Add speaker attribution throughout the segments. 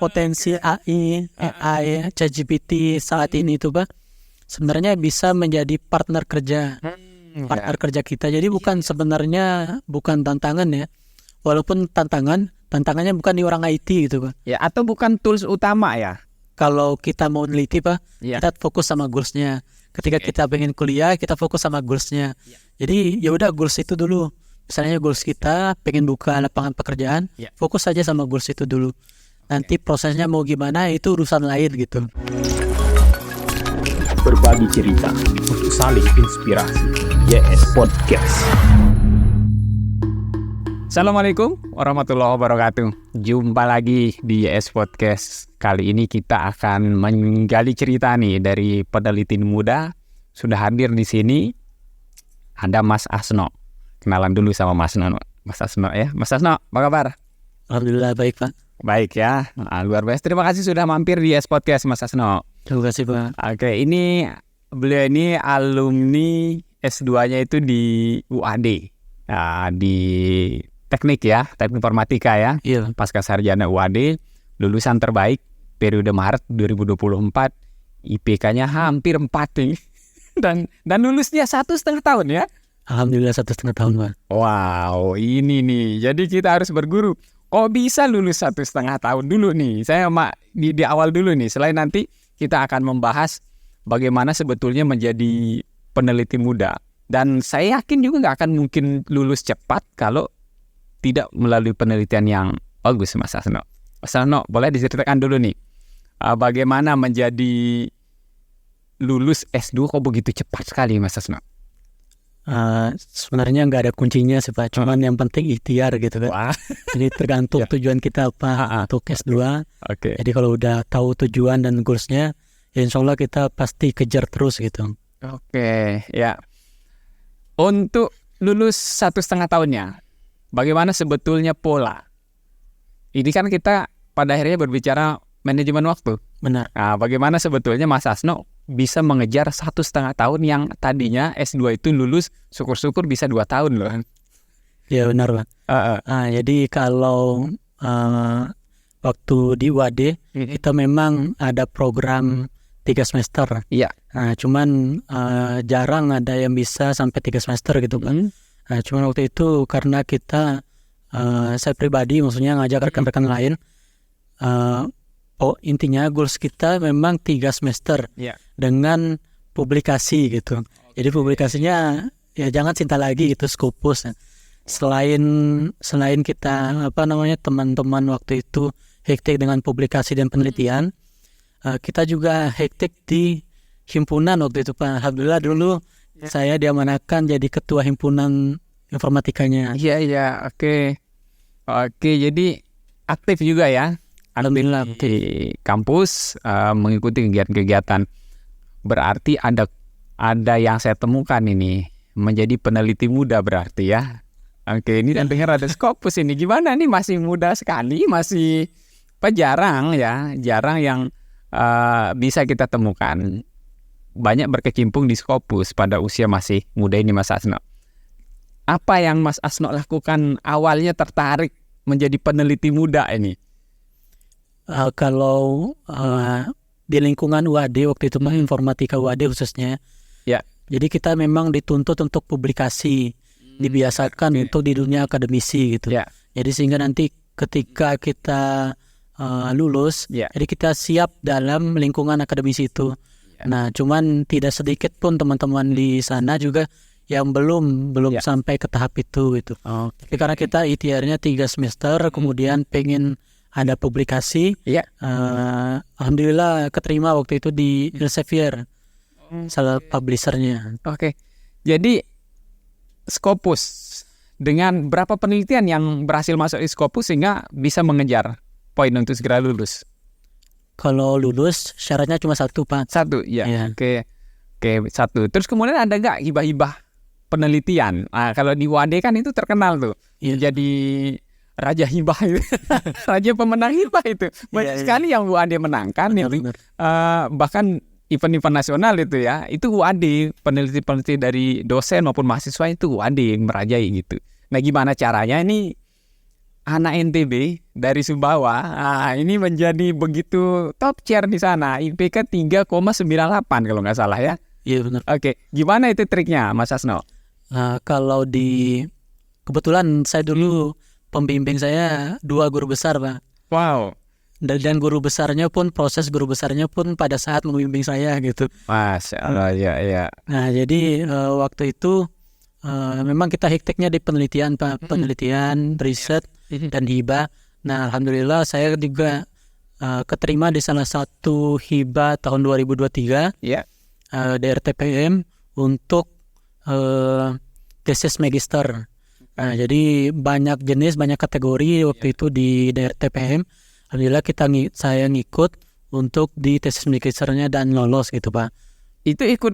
Speaker 1: potensi AI, ChatGPT saat ini itu Pak, sebenarnya bisa menjadi partner kerja kita. Jadi bukan tantangan ya. Walaupun tantangannya bukan di orang IT gitu Pak.
Speaker 2: Ya, atau bukan tools utama ya.
Speaker 1: Kalau kita mau neliti Pak, kita fokus sama goals-nya. Ketika kita pengen kuliah, kita fokus sama goals-nya. Jadi ya udah goals itu dulu. Misalnya goals kita pengen buka lapangan pekerjaan, fokus saja sama goals itu dulu. Nanti prosesnya mau gimana itu urusan lain gitu.
Speaker 3: Berbagi cerita untuk saling inspirasi. YS Podcast.
Speaker 2: Assalamualaikum warahmatullahi wabarakatuh. Jumpa lagi di YS Podcast. Kali ini kita akan menggali cerita nih dari peneliti muda. Sudah hadir di sini ada Mas Asno. Kenalan dulu sama Mas Asno ya. Mas Asno, apa kabar?
Speaker 1: Alhamdulillah baik Pak.
Speaker 2: Baik ya, luar biasa. Terima kasih sudah mampir di YS Podcast Mas Asno.
Speaker 1: Terima kasih Pak.
Speaker 2: Oke, beliau ini alumni S2-nya itu di UAD, di teknik informatika ya.
Speaker 1: Iya.
Speaker 2: Pasca sarjana UAD, lulusan terbaik periode Maret 2024, IPK-nya hampir 4 nih. Dan lulusnya 1,5 tahun ya.
Speaker 1: Alhamdulillah 1,5 tahun Pak.
Speaker 2: Wow, ini nih. Jadi kita harus berguru. Kok bisa lulus 1,5 tahun dulu nih? Saya di awal dulu nih. Selain nanti kita akan membahas bagaimana sebetulnya menjadi peneliti muda. Dan saya yakin juga nggak akan mungkin lulus cepat kalau tidak melalui penelitian yang bagus, Mas Asno. Mas Asno, boleh diceritakan dulu nih. Bagaimana menjadi lulus S2 kok begitu cepat sekali, Mas Asno?
Speaker 1: Sebenarnya nggak ada kuncinya sih Pak, cuman yang penting ikhtiar gitu kan. Jadi tergantung tujuan kita apa untuk S2.
Speaker 2: Okay.
Speaker 1: Jadi kalau udah tahu tujuan dan goalsnya, ya insya Allah kita pasti kejar terus gitu.
Speaker 2: Oke, ya. Untuk lulus 1,5 tahunnya, bagaimana sebetulnya pola? Ini kan kita pada akhirnya berbicara manajemen waktu.
Speaker 1: Benar.
Speaker 2: Nah, bagaimana sebetulnya Mas Asno bisa mengejar 1,5 tahun yang tadinya S2 itu lulus syukur-syukur bisa 2 tahun loh.
Speaker 1: Ya benar Pak. Jadi kalau waktu di UAD kita memang ada program 3 semester.
Speaker 2: Iya.
Speaker 1: Nah, cuman jarang ada yang bisa sampai 3 semester gitu kan. Nah, cuman waktu itu karena kita saya pribadi maksudnya ngajak rekan-rekan lain, intinya goals kita memang 3 semester dengan publikasi gitu. Jadi publikasinya ya jangan cinta lagi gitu, Scopus. Selain kita teman-teman waktu itu hektik dengan publikasi dan penelitian, kita juga hektik di himpunan waktu itu Pak. Alhamdulillah dulu saya diamanahkan jadi ketua himpunan informatikanya.
Speaker 2: Iya, oke. Jadi aktif juga ya.
Speaker 1: Alhamdulillah
Speaker 2: di kampus mengikuti kegiatan-kegiatan. Berarti ada yang saya temukan ini menjadi peneliti muda berarti ya. Oke, ini dan dengar ada Scopus ini. Gimana nih, masih muda sekali, masih jarang yang bisa kita temukan. Banyak berkecimpung di Scopus pada usia masih muda ini Mas Asno. Apa yang Mas Asno lakukan awalnya tertarik menjadi peneliti muda ini?
Speaker 1: Kalau di lingkungan UAD waktu itu informatika UAD khususnya, jadi kita memang dituntut untuk publikasi, dibiasakan untuk di dunia akademisi gitu. Jadi sehingga nanti ketika kita lulus, jadi kita siap dalam lingkungan akademisi itu. Nah, cuman tidak sedikit pun teman-teman di sana juga yang belum sampai ke tahap itu gitu. Tapi karena kita ikhtiarnya 3 semester, kemudian pengen ada publikasi. Alhamdulillah keterima waktu itu di Elsevier, salah publishernya.
Speaker 2: Oke. Jadi Scopus dengan berapa penelitian yang berhasil masuk di Scopus sehingga bisa mengejar poin untuk segera lulus?
Speaker 1: Kalau lulus syaratnya cuma 1 Pak.
Speaker 2: 1 ya. Oke, 1. Terus kemudian ada nggak hibah-hibah penelitian? Kalau di UAD kan itu terkenal tuh. Jadi raja hibah itu. Raja pemenang hibah itu. Banyak sekali yang UAD menangkan. Bahkan event-event nasional itu ya. Itu UAD, peneliti-peneliti dari dosen maupun mahasiswa itu UAD yang merajai gitu. Nah, gimana caranya ini anak NTB dari Sumbawa, ini menjadi begitu top chair di sana, IPK 3,98 kalau nggak salah ya.
Speaker 1: Iya benar.
Speaker 2: Oke, gimana itu triknya Mas Asno?
Speaker 1: Kalau kebetulan saya dulu pembimbing saya 2 guru besar Pak.
Speaker 2: Wow.
Speaker 1: Dan proses guru besarnya pun pada saat membimbing saya gitu.
Speaker 2: Masya Allah, ya.
Speaker 1: Nah jadi waktu itu memang kita hektiknya di penelitian Pak, penelitian, riset dan hibah. Nah alhamdulillah saya juga keterima di salah satu hibah tahun 2023 DRTPM untuk tesis magister. Nah jadi banyak jenis, banyak kategori waktu itu di DRTPM. Alhamdulillah saya ngikut untuk di tesis magisternya dan lolos gitu Pak.
Speaker 2: Itu ikut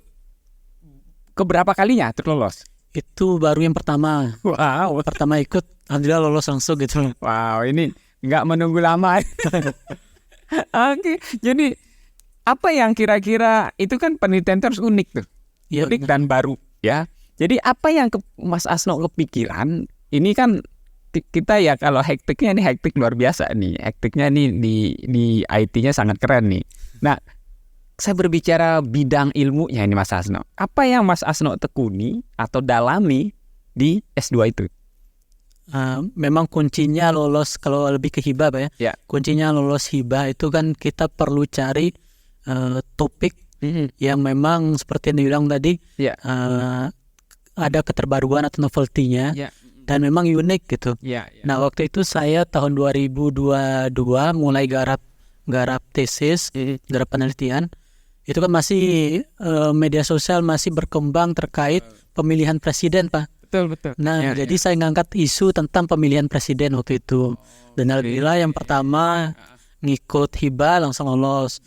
Speaker 2: keberapa kalinya terlolos?
Speaker 1: Itu baru yang pertama.
Speaker 2: Wow.
Speaker 1: Pertama ikut, alhamdulillah lolos langsung gitu.
Speaker 2: Wow, ini nggak menunggu lama. Oke, jadi apa yang kira-kira itu kan penelitian terus unik tuh,
Speaker 1: ya,
Speaker 2: unik dan baru ya. Jadi apa yang Mas Asno kepikiran? Ini kan kita ya kalau hektiknya ini hektik luar biasa nih. Hektiknya nih di IT-nya sangat keren nih. Nah, saya berbicara bidang ilmunya ini Mas Asno. Apa yang Mas Asno tekuni atau dalami di S2 itu?
Speaker 1: Memang kuncinya lolos, kalau lebih ke hibah Pak ya. Kuncinya lolos hibah itu kan kita perlu cari topik yang memang seperti yang dibilang tadi ada keterbaruan atau novelty-nya. Dan memang unik gitu. Nah waktu itu saya tahun 2022 mulai garap tesis, garap penelitian. Itu kan masih media sosial masih berkembang terkait pemilihan presiden Pak.
Speaker 2: Betul.
Speaker 1: Nah jadi saya ngangkat isu tentang pemilihan presiden waktu itu. Dan alhamdulillah yang pertama ngikut hibah langsung lolos.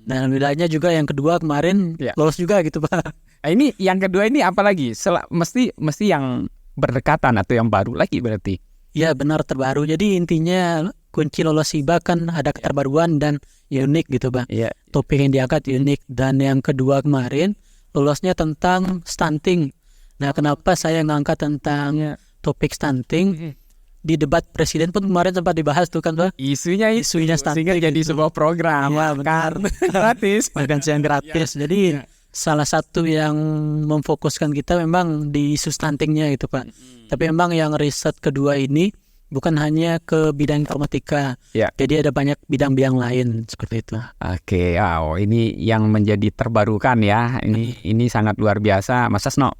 Speaker 1: Dan alhamdulillahnya juga yang kedua kemarin lolos juga gitu Pak.
Speaker 2: Nah, ini yang kedua ini apa lagi? Mesti yang berdekatan atau yang baru lagi berarti?
Speaker 1: Ya benar, terbaru. Jadi intinya kunci lolos hibah kan ada keterbaruan dan unik gitu Pak. Topik yang diangkat unik. Dan yang kedua kemarin lolosnya tentang stunting. Nah kenapa saya ngangkat tentang topik stunting? Di debat presiden pun kemarin sempat dibahas tuh kan Pak.
Speaker 2: Isunya stunting jadi sebuah program.
Speaker 1: Ya benar.
Speaker 2: Gratis.
Speaker 1: Makan siang gratis. Jadi salah satu yang memfokuskan kita memang di isu stuntingnya gitu Pak. Tapi memang yang riset kedua ini bukan hanya ke bidang informatika. Jadi ada banyak bidang-bidang lain seperti itu.
Speaker 2: Oke, ini yang menjadi terbarukan ya. Ini sangat luar biasa, Mas Asno.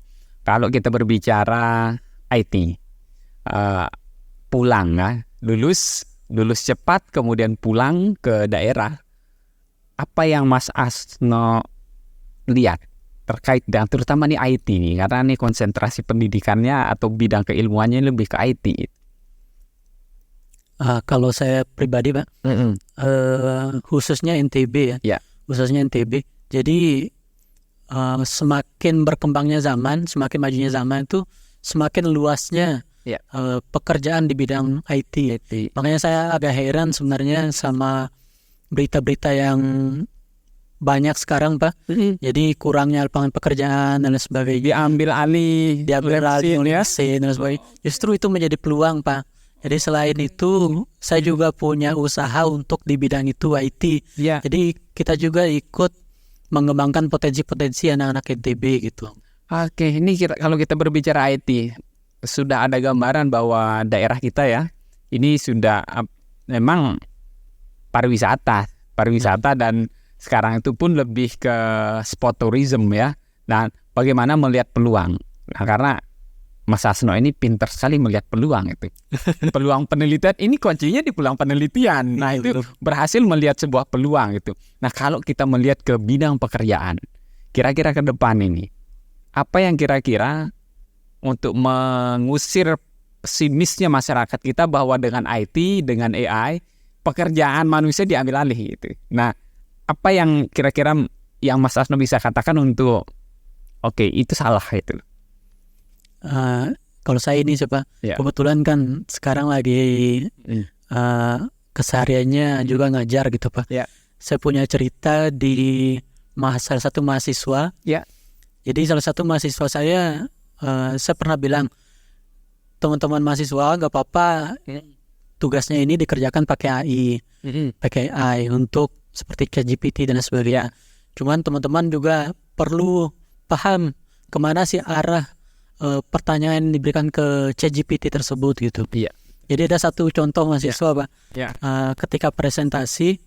Speaker 2: Kalau kita berbicara IT, pulang lulus cepat kemudian pulang ke daerah. Apa yang Mas Asno lihat terkait dengan terutama nih IT nih, karena nih konsentrasi pendidikannya atau bidang keilmuannya lebih ke IT.
Speaker 1: Kalau saya pribadi Pak, khususnya NTB khususnya NTB. Jadi semakin berkembangnya zaman, semakin majunya zaman itu semakin luasnya pekerjaan di bidang IT. Makanya saya agak heran sebenarnya sama berita-berita yang banyak sekarang Pak. Jadi kurangnya lapangan pekerjaan dan sebagainya. Diambil alih oleh mesin dan sebagainya. Justru itu menjadi peluang Pak. Jadi selain itu saya juga punya usaha untuk di bidang itu IT. Jadi kita juga ikut mengembangkan potensi-potensi anak-anak NTB gitu.
Speaker 2: Oke, ini kalau kita berbicara IT sudah ada gambaran bahwa daerah kita ya ini sudah memang pariwisata dan sekarang itu pun lebih ke sport tourism ya. Nah, bagaimana melihat peluang? Nah, karena Mas Asno ini pintar sekali melihat peluang itu. Peluang penelitian ini kuncinya di peluang penelitian. Nah, itu berhasil melihat sebuah peluang itu. Nah, kalau kita melihat ke bidang pekerjaan, kira-kira ke depan ini, apa yang kira-kira untuk mengusir pesimisnya masyarakat kita bahwa dengan IT, dengan AI, pekerjaan manusia diambil alih gitu. Nah, apa yang kira-kira yang Mas Asno bisa katakan untuk oke, itu salah itu?
Speaker 1: Kalau saya ini siapa? Kebetulan kan sekarang lagi kesehariannya juga ngajar gitu Pak. Saya punya cerita di salah satu mahasiswa. Jadi salah satu mahasiswa saya pernah bilang, teman-teman mahasiswa nggak apa-apa tugasnya ini dikerjakan pakai AI untuk seperti ChatGPT dan sebagainya. Cuman teman-teman juga perlu paham kemana sih arah pertanyaan yang diberikan ke ChatGPT tersebut gitu. Jadi ada satu contoh mahasiswa Pak. Ketika presentasi,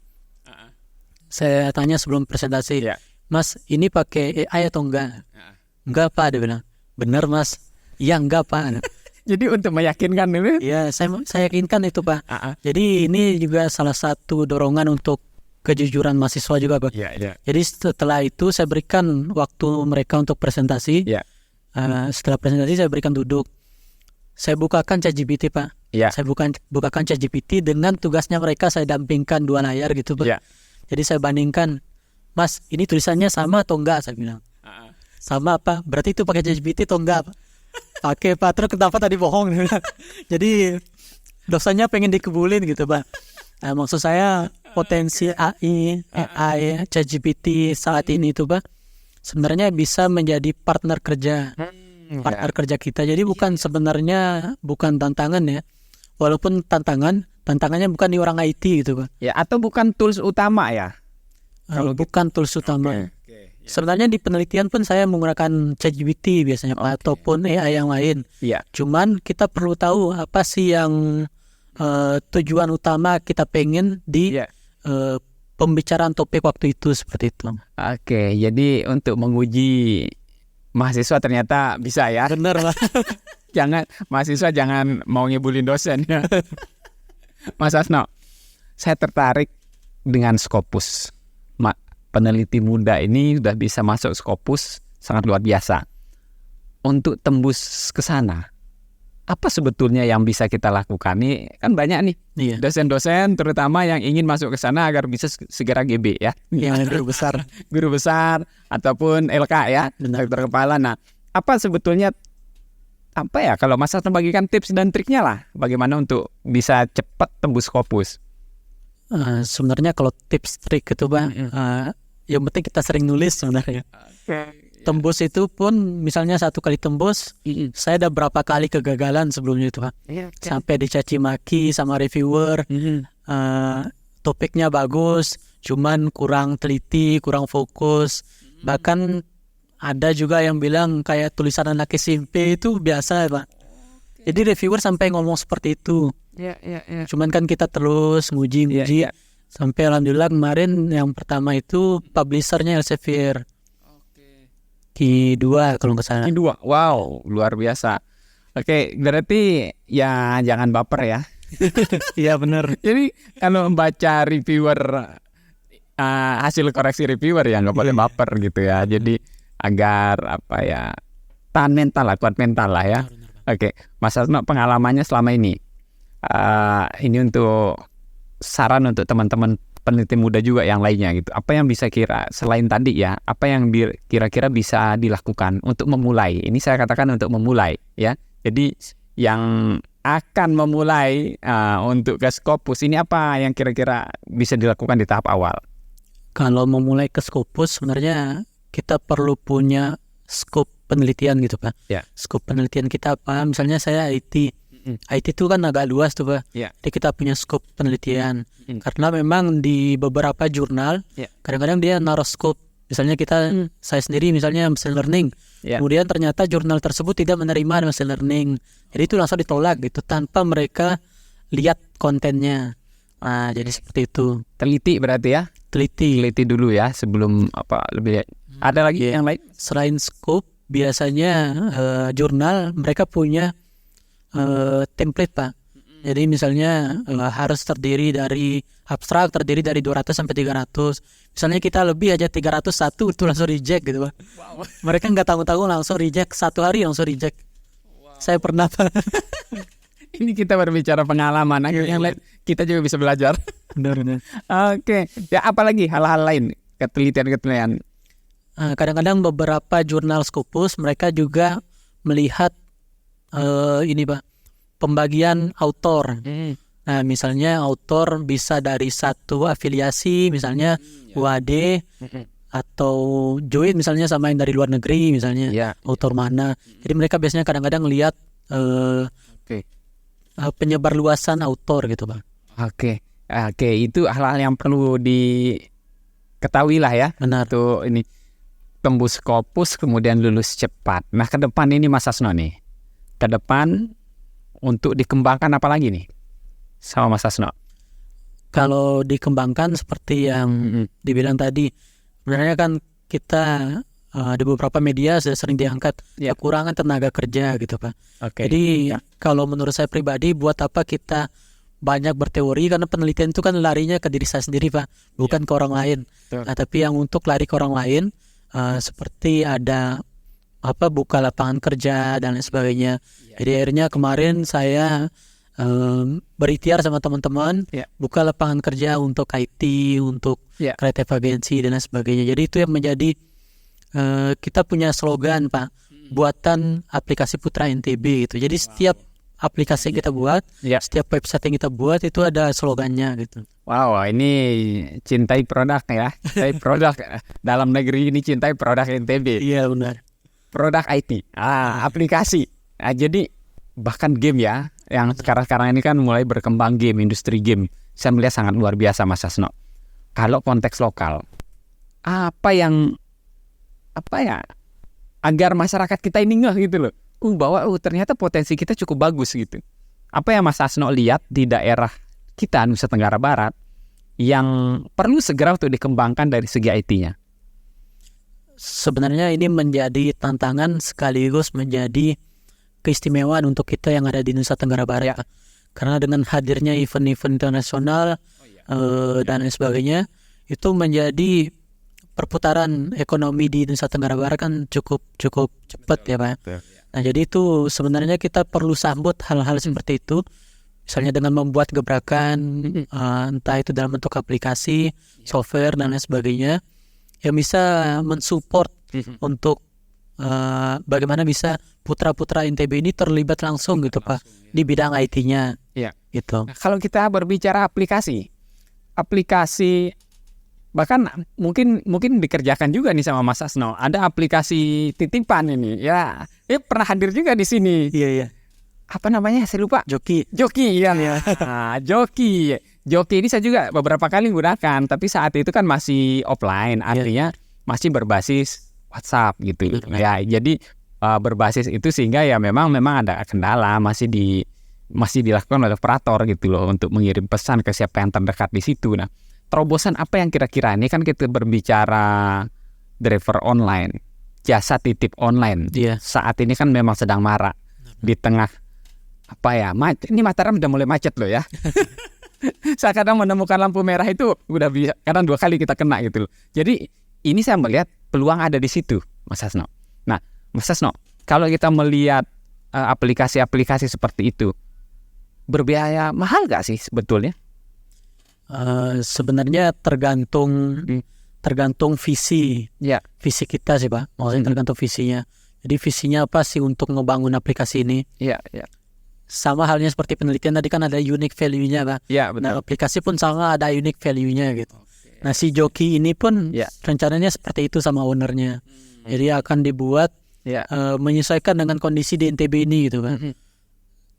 Speaker 1: saya tanya sebelum presentasi, Mas ini pakai AI atau enggak? Enggak Pak, dia bilang. Bener Mas. Iya enggak Pak.
Speaker 2: Jadi untuk meyakinkan ini?
Speaker 1: Ya, saya yakinkan itu Pak. Jadi ini juga salah satu dorongan untuk kejujuran mahasiswa juga Pak. Jadi setelah itu saya berikan waktu mereka untuk presentasi. Setelah presentasi saya berikan duduk. Saya bukakan ChatGPT Pak. Saya bukakan ChatGPT dengan tugasnya mereka saya dampingkan 2 layar gitu Pak. Jadi saya bandingkan, Mas ini tulisannya sama atau enggak, saya bilang. Sama Pak, berarti itu pakai ChatGPT atau enggak Pak? Pakai Pak, terus kenapa tadi bohong? Jadi dosennya pengen dikebulin gitu Pak. Maksud saya potensi AI ChatGPT saat ini itu Pak sebenarnya bisa menjadi partner kerja kerja kita. Jadi sebenarnya bukan tantangan ya, walaupun tantangannya bukan di orang IT gitu Pak.
Speaker 2: Atau bukan tools utama ya?
Speaker 1: Bukan tools utama. Sebenarnya di penelitian pun saya menggunakan ChatGPT biasanya Pak, ataupun AI yang lain. Cuman kita perlu tahu apa sih yang tujuan utama kita pengen di pembicaraan topik waktu itu, seperti itu.
Speaker 2: Jadi untuk menguji mahasiswa ternyata bisa ya.
Speaker 1: Bener lah.
Speaker 2: Mahasiswa jangan mau ngibulin dosen ya. Mas Asno, saya tertarik dengan Scopus. Peneliti muda ini sudah bisa masuk Scopus, sangat luar biasa. Untuk tembus ke sana, apa sebetulnya yang bisa kita lakukan? Ini kan banyak nih dosen-dosen terutama yang ingin masuk ke sana agar bisa segera GB ya. Guru besar ataupun LK ya, dokter kepala. Nah, apa sebetulnya kalau Mas Asno bagikan tips dan triknya lah bagaimana untuk bisa cepat tembus Scopus?
Speaker 1: Sebenarnya kalau tips trik itu Pak, yang penting kita sering nulis sebenarnya. Tembus itu pun misalnya 1 kali tembus, saya ada berapa kali kegagalan sebelumnya itu Pak. Sampai dicaci maki sama reviewer, topiknya bagus, cuman kurang teliti, kurang fokus. Bahkan ada juga yang bilang kayak tulisan anak SMP itu biasa Pak. Jadi reviewer sampai ngomong seperti itu. Cuman kan kita terus nguji. Sampai alhamdulillah kemarin yang pertama itu publishernya Elsevier. Q2 kalau nggak salah.
Speaker 2: Q2, wow, luar biasa. Berarti ya jangan baper ya.
Speaker 1: Iya benar.
Speaker 2: Jadi kalau membaca reviewer, hasil koreksi reviewer ya nggak boleh baper gitu ya. Jadi agar tahan mental lah, kuat mental lah ya. Mas Asno, pengalamannya selama ini. Ini untuk saran untuk teman-teman peneliti muda juga yang lainnya gitu. Apa yang bisa selain tadi ya, apa yang kira-kira bisa dilakukan untuk memulai? Ini saya katakan untuk memulai ya. Jadi yang akan memulai untuk ke Scopus ini apa yang kira-kira bisa dilakukan di tahap awal?
Speaker 1: Kalau memulai ke Scopus sebenarnya kita perlu punya skop penelitian gitu Pak. Skop penelitian kita apa? Misalnya saya IT. IT itu kan agak luas tuh Pak. Jadi kita punya skop penelitian. Karena memang di beberapa jurnal kadang-kadang dia naruh skop. Misalnya saya sendiri misalnya machine learning. Kemudian ternyata jurnal tersebut tidak menerima machine learning. Jadi itu langsung ditolak gitu tanpa mereka lihat kontennya. Jadi seperti itu.
Speaker 2: Teliti berarti ya? Teliti dulu ya sebelum lebih. Ada lagi yang lain? Selain
Speaker 1: skop, biasanya jurnal mereka punya template Pak. Jadi misalnya harus terdiri dari abstrak, terdiri dari 200 sampai 300. Misalnya kita lebih aja 301 itu langsung reject gitu Pak. Mereka nggak tanggung-tanggung langsung reject, 1 hari langsung reject. Saya pernah Pak.
Speaker 2: Ini kita berbicara pengalaman, yang lain kita juga bisa belajar.
Speaker 1: Benar.
Speaker 2: Ya apalagi hal-hal lain, ketelitian.
Speaker 1: Kadang-kadang beberapa jurnal Scopus mereka juga melihat ini Pak, pembagian autor. Nah misalnya autor bisa dari satu afiliasi, misalnya UAD atau join misalnya sama yang dari luar negeri misalnya, autor mana. Jadi mereka biasanya kadang-kadang lihat penyebarluasan autor gitu Pak.
Speaker 2: Oke, itu hal-hal yang perlu diketahui lah ya.
Speaker 1: Benar.
Speaker 2: Tuh ini tembus Scopus kemudian lulus cepat. Nah ke depan ini Mas Hasno nih, ke depan untuk dikembangkan apa lagi nih sama Mas Hasno?
Speaker 1: Kalau dikembangkan seperti yang dibilang tadi, sebenarnya kan kita di beberapa media sudah sering diangkat kekurangan tenaga kerja gitu Pak. Jadi kalau menurut saya pribadi, buat apa kita banyak berteori, karena penelitian itu kan larinya ke diri saya sendiri Pak, bukan ke orang lain. Nah, tapi yang untuk lari ke orang lain, seperti ada buka lapangan kerja dan lain sebagainya. Jadi akhirnya kemarin saya berikhtiar sama teman-teman buka lapangan kerja untuk IT, untuk creative agency dan lain sebagainya. Jadi itu yang menjadi kita punya slogan Pak, buatan aplikasi Putra NTB gitu. Jadi setiap aplikasi yang kita buat, setiap website yang kita buat itu ada slogannya gitu.
Speaker 2: Wow, ini cintai produk ya, cintai produk dalam negeri ini, cintai produk NTB.
Speaker 1: Iya benar.
Speaker 2: Produk IT, aplikasi. Jadi bahkan game ya, yang sekarang ini kan mulai berkembang game, industri game. Saya melihat sangat luar biasa Mas Hasno. Kalau konteks lokal, apa ya agar masyarakat kita ini ngeh gitu loh, bahwa ternyata potensi kita cukup bagus gitu. Apa yang Mas Hasno lihat di daerah kita Nusa Tenggara Barat yang perlu segera untuk dikembangkan dari segi IT-nya?
Speaker 1: Sebenarnya ini menjadi tantangan sekaligus menjadi keistimewaan untuk kita yang ada di Nusa Tenggara Barat. Karena dengan hadirnya event-event internasional dan lain sebagainya, itu menjadi perputaran ekonomi di Nusa Tenggara Barat kan cukup cepat ya Pak. Nah jadi itu sebenarnya kita perlu sambut hal-hal seperti itu, misalnya dengan membuat gebrakan, entah itu dalam bentuk aplikasi, software dan lain sebagainya, yang bisa mensupport untuk bagaimana bisa putra-putra NTB ini terlibat langsung gitu Pak di bidang IT-nya. Gitu.
Speaker 2: Nah, kalau kita berbicara aplikasi bahkan mungkin dikerjakan juga nih sama Mas Hasno. Ada aplikasi titipan ini ya, pernah hadir juga di sini.
Speaker 1: Iya.
Speaker 2: Apa namanya? Saya lupa.
Speaker 1: Joki
Speaker 2: ya. Nah, Joki ini saya juga beberapa kali gunakan, tapi saat itu kan masih offline, artinya masih berbasis WhatsApp gitu. Ya, jadi berbasis itu sehingga ya memang ada kendala, masih dilakukan oleh operator gitu loh untuk mengirim pesan ke siapa yang terdekat di situ. Nah, terobosan apa yang kira-kira, ini kan kita berbicara driver online, jasa titip online. Saat ini kan memang sedang marak di tengah ini Mataram udah mulai macet loh ya. Saya kadang menemukan lampu merah itu udah kadang 2 kali kita kena gitu loh. Jadi ini saya melihat peluang ada di situ Mas Hasno. Nah Mas Hasno, kalau kita melihat aplikasi-aplikasi seperti itu, berbiaya mahal gak sih sebetulnya?
Speaker 1: Sebenarnya tergantung visi kita sih Pak. Maksudnya tergantung visinya. Jadi visinya apa sih untuk ngebangun aplikasi ini? Sama halnya seperti penelitian tadi kan ada unique value-nya Pak. Nah aplikasi pun sama ada unique value-nya gitu. Nah si Joki ini pun rencananya seperti itu sama ownernya. Jadi akan dibuat menyesuaikan dengan kondisi di NTB ini gitu kan.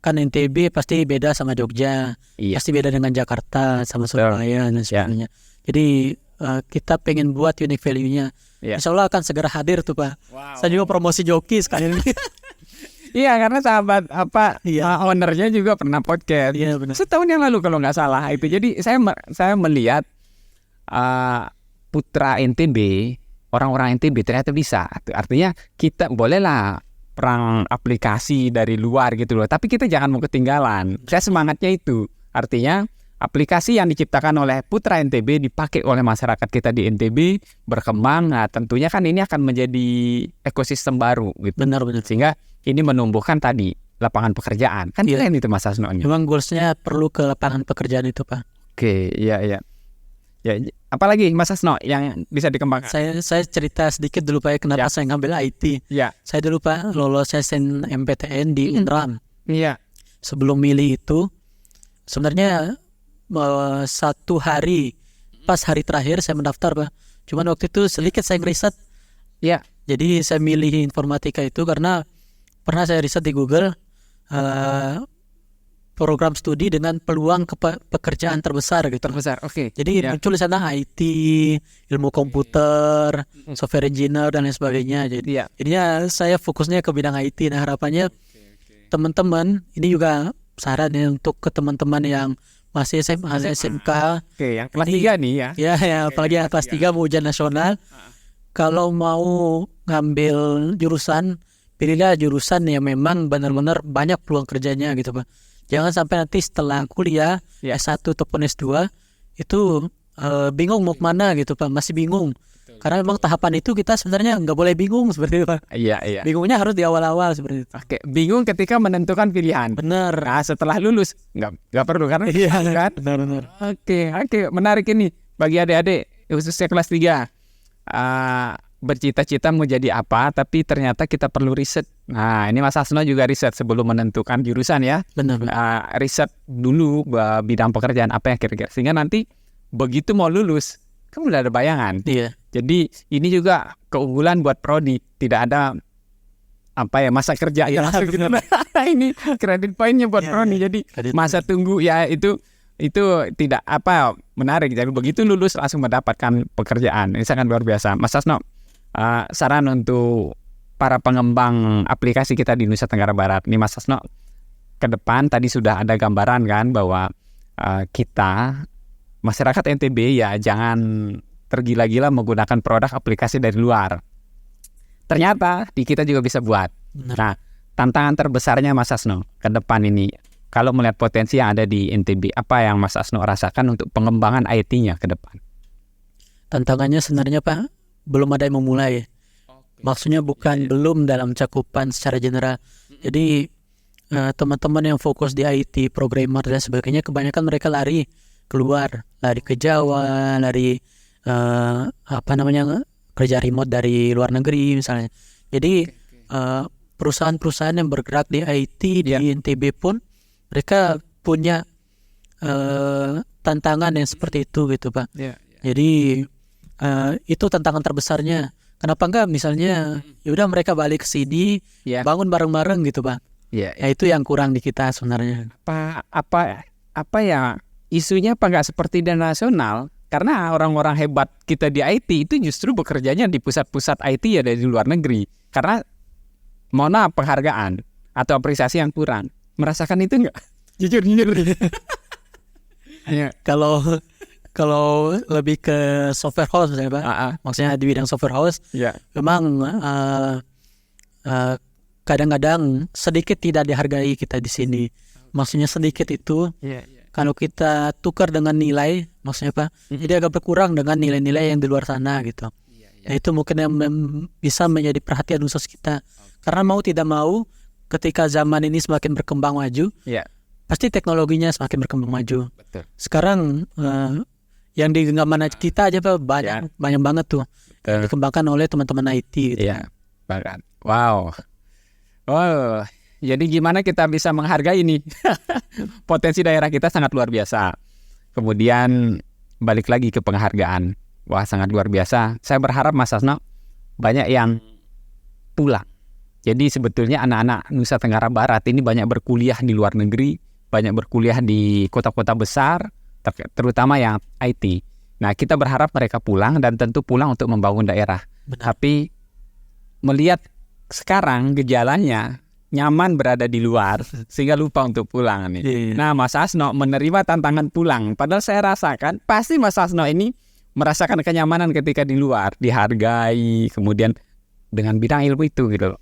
Speaker 1: Kan NTB pasti beda sama Jogja, pasti beda dengan Jakarta sama Surabaya dan sebagainya. Jadi kita pengen buat unique value-nya. Insya Allah akan segera hadir tuh Pak. Saya juga promosi Joki sekali ini.
Speaker 2: Iya, karena sahabat ownernya juga pernah podcast. Setahun yang lalu kalau nggak salah itu. Jadi saya melihat putra NTB, orang-orang NTB ternyata bisa. Artinya kita bolehlah perang aplikasi dari luar gitu loh. Tapi kita jangan mau ketinggalan. Saya semangatnya itu. Artinya aplikasi yang diciptakan oleh putra NTB dipakai oleh masyarakat kita di NTB berkembang. Nah tentunya kan ini akan menjadi ekosistem baru gitu.
Speaker 1: Benar.
Speaker 2: Sehingga ini menumbuhkan tadi lapangan pekerjaan. Kan keren itu Mas Hasno.
Speaker 1: Memang goalsnya perlu ke lapangan pekerjaan itu Pak.
Speaker 2: Oke, iya. Ya, apalagi Mas Hasno yang bisa dikembangkan?
Speaker 1: Saya cerita sedikit dulu Pak kenapa saya ngambil IT. Saya dulu Pak lolos SNMPTN di Unram. Sebelum milih itu sebenarnya 1 hari pas hari terakhir saya mendaftar Pak. Cuman waktu itu sedikit saya ngeriset. Jadi saya milih informatika itu karena pernah saya riset di Google, program studi dengan peluang pekerjaan terbesar gitu.
Speaker 2: Terbesar, oke.
Speaker 1: Jadi muncul di sana IT, ilmu komputer, software engineer dan lain sebagainya. Jadinya saya fokusnya ke bidang IT. Nah harapannya teman-teman ini juga saran ya untuk ke teman-teman yang masih SMA, SMK.
Speaker 2: Oke, yang kelas 3 nih ya.
Speaker 1: Ya, apalagi yang kelas 3 mau ujian nasional. Kalau mau ngambil jurusan, pilihlah jurusan yang memang benar-benar banyak peluang kerjanya gitu Pak. Jangan sampai nanti setelah kuliah S1 ataupun S2 itu bingung mau kemana gitu Pak, masih bingung. Karena memang tahapan itu kita sebenarnya nggak boleh bingung seperti itu Pak.
Speaker 2: Iya.
Speaker 1: Bingungnya harus di awal-awal seperti itu.
Speaker 2: Oke, bingung ketika menentukan pilihan.
Speaker 1: Benar.
Speaker 2: Nah, setelah lulus nggak perlu karena kan.
Speaker 1: Benar.
Speaker 2: Oke, menarik ini bagi adik-adik khususnya kelas 3. Bercita-cita mau jadi apa, tapi ternyata kita perlu riset. Nah, ini Mas Hasno juga riset sebelum menentukan jurusan ya.
Speaker 1: Benar.
Speaker 2: Riset dulu bidang pekerjaan apa yang kira-kira, sehingga nanti begitu mau lulus, kan udah ada bayangan.
Speaker 1: Iya.
Speaker 2: Jadi ini juga keunggulan buat prodi, tidak ada masa kerja ya langsung gitu. Ini kredit poinnya buat prodi. Jadi masa tunggu ya itu tidak menarik. Jadi begitu lulus langsung mendapatkan pekerjaan. Ini sangat luar biasa. Mas Hasno, saran untuk para pengembang aplikasi kita di Nusa Tenggara Barat. Nih Mas Hasno, ke depan tadi sudah ada gambaran kan bahwa kita masyarakat NTB ya jangan tergila-gila menggunakan produk aplikasi dari luar. Ternyata di kita juga bisa buat. Nah, tantangan terbesarnya Mas Hasno ke depan ini, kalau melihat potensi yang ada di NTB, apa yang Mas Hasno rasakan untuk pengembangan IT-nya ke depan?
Speaker 1: Tantangannya sebenarnya Pak, belum ada yang memulai. Maksudnya bukan belum dalam cakupan secara general. Jadi teman-teman yang fokus di IT, programmer dan sebagainya, kebanyakan mereka lari keluar, lari ke Jawa, lari kerja remote dari luar negeri misalnya. Jadi perusahaan-perusahaan yang bergerak di IT di NTB pun mereka punya tantangan yang seperti itu gitu Pak. Jadi itu tantangan terbesarnya. Kenapa enggak misalnya yaudah mereka balik ke sini bangun bareng-bareng gitu Pak. Ya itu yang kurang di kita sebenarnya.
Speaker 2: Apa ya isunya enggak seperti di nasional? Karena orang-orang hebat kita di IT itu justru bekerjanya di pusat-pusat IT ya dari luar negeri. Karena mohon penghargaan atau apresiasi yang kurang. Merasakan itu enggak? Jujur.
Speaker 1: Kalau lebih ke software house misalnya Pak, maksudnya di bidang software house, memang kadang-kadang sedikit tidak dihargai kita di sini. Maksudnya sedikit itu, kalau kita tukar dengan nilai, maksudnya Pak, jadi agak berkurang dengan nilai-nilai yang di luar sana gitu. Nah, itu mungkin yang bisa menjadi perhatian khusus kita. Karena mau tidak mau, ketika zaman ini semakin berkembang maju, pasti teknologinya semakin berkembang maju.
Speaker 2: Betul.
Speaker 1: Sekarang yang di genggaman kita aja Pak, banyak banget tuh dikembangkan oleh teman-teman IT gitu.
Speaker 2: Iya, banget. Wow. Jadi gimana kita bisa menghargai ini? Potensi daerah kita sangat luar biasa. Kemudian balik lagi ke penghargaan. Wah, sangat luar biasa. Saya berharap Mas Hasno banyak yang pulang. Jadi sebetulnya anak-anak Nusa Tenggara Barat ini banyak berkuliah di luar negeri, banyak berkuliah di kota-kota besar, terutama yang IT. Nah, kita berharap mereka pulang dan tentu pulang untuk membangun daerah. Tapi melihat sekarang gejalanya nyaman berada di luar sehingga lupa untuk pulang nih. Nah, Mas Hasno menerima tantangan pulang. Padahal saya rasakan pasti Mas Hasno ini merasakan kenyamanan ketika di luar, dihargai, kemudian dengan bidang ilmu itu gitu loh.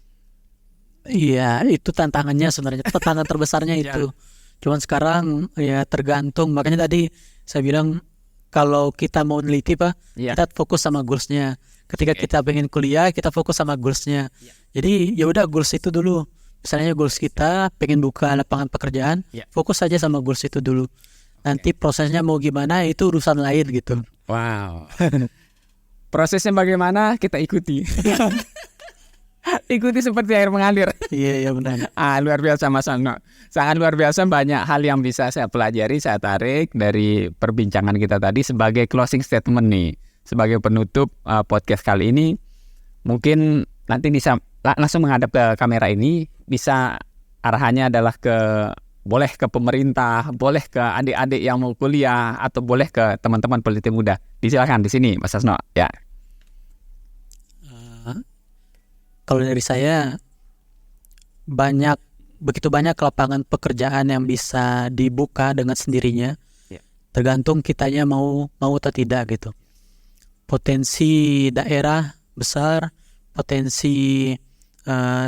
Speaker 1: Iya, itu tantangannya sebenarnya, tantangan terbesarnya itu. Cuman sekarang ya tergantung. Makanya tadi saya bilang kalau kita mau neliti Pak, kita fokus sama goalsnya. Ketika kita pengen kuliah, kita fokus sama goalsnya. Jadi ya udah goals itu dulu. Misalnya goals kita pengen buka lapangan pekerjaan, fokus saja sama goals itu dulu. Nanti prosesnya mau gimana itu urusan lain gitu.
Speaker 2: Wow. Prosesnya bagaimana kita ikuti. Ikuti seperti air mengalir.
Speaker 1: Iya benar.
Speaker 2: Luar biasa Mas Hasno. Sangat luar biasa, banyak hal yang bisa saya pelajari, saya tarik dari perbincangan kita tadi. Sebagai closing statement nih, sebagai penutup podcast kali ini, mungkin nanti bisa langsung menghadap ke kamera ini, bisa arahannya adalah ke boleh ke pemerintah, boleh ke adik-adik yang mau kuliah, atau boleh ke teman-teman peneliti muda. Disilakan di sini, Mas Asno. Ya.
Speaker 1: Kalau dari saya, begitu banyak lapangan pekerjaan yang bisa dibuka dengan sendirinya. Tergantung kitanya mau atau tidak gitu. Potensi daerah besar, potensi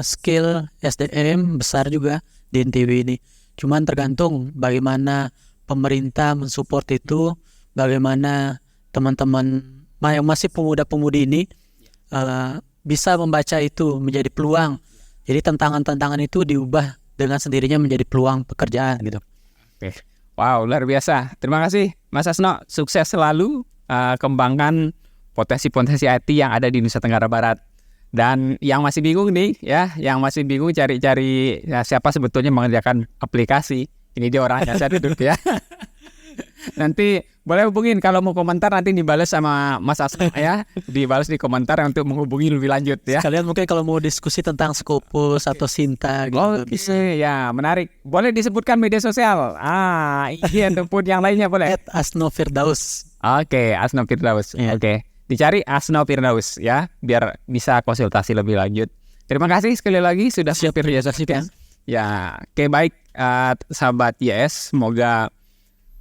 Speaker 1: skill SDM besar juga di NTB ini. Cuman tergantung bagaimana pemerintah mensupport itu, bagaimana teman-teman yang masih pemuda-pemudi ini bisa membaca itu menjadi peluang. Jadi tantangan-tantangan itu diubah dengan sendirinya menjadi peluang pekerjaan gitu.
Speaker 2: Oke. Wow, luar biasa. Terima kasih Mas Asno. Sukses selalu kembangkan potensi-potensi IT yang ada di Nusa Tenggara Barat. Dan yang masih bingung nih ya, yang masih bingung cari-cari siapa sebetulnya mengerjakan aplikasi. Ini dia orangnya, saya duduk ya. Nanti boleh hubungin kalau mau komentar, nanti dibalas sama Mas Asno ya. Dibalas di komentar untuk menghubungi lebih lanjut ya.
Speaker 1: Kalian mungkin kalau mau diskusi tentang Scopus atau Sinta gitu.
Speaker 2: Oh, bisa ya, menarik. Boleh disebutkan media sosial. Iya ataupun yang lainnya boleh.
Speaker 1: @asnofirdaus.
Speaker 2: Oke, Asno Firdaus. Oke. Dicari Asno Firdaus ya, biar bisa konsultasi lebih lanjut. Terima kasih sekali lagi sudah mampir di YS. Ya, oke, baik sahabat YS, semoga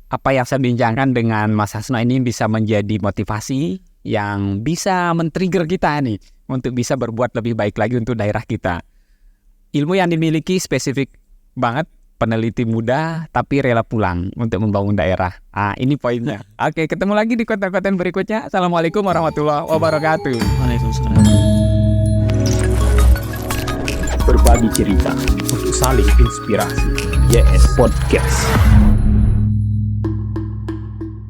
Speaker 2: apa yang saya bincangkan dengan Mas Asno ini bisa menjadi motivasi yang bisa men-trigger kita nih untuk bisa berbuat lebih baik lagi untuk daerah kita. Ilmu yang dimiliki spesifik banget, peneliti muda tapi rela pulang untuk membangun daerah. Ini poinnya. Oke, ketemu lagi di konten-konten berikutnya. Assalamualaikum warahmatullahi wabarakatuh.
Speaker 1: Waalaikumsalam.
Speaker 3: Berbagi cerita untuk saling inspirasi. YS Podcast.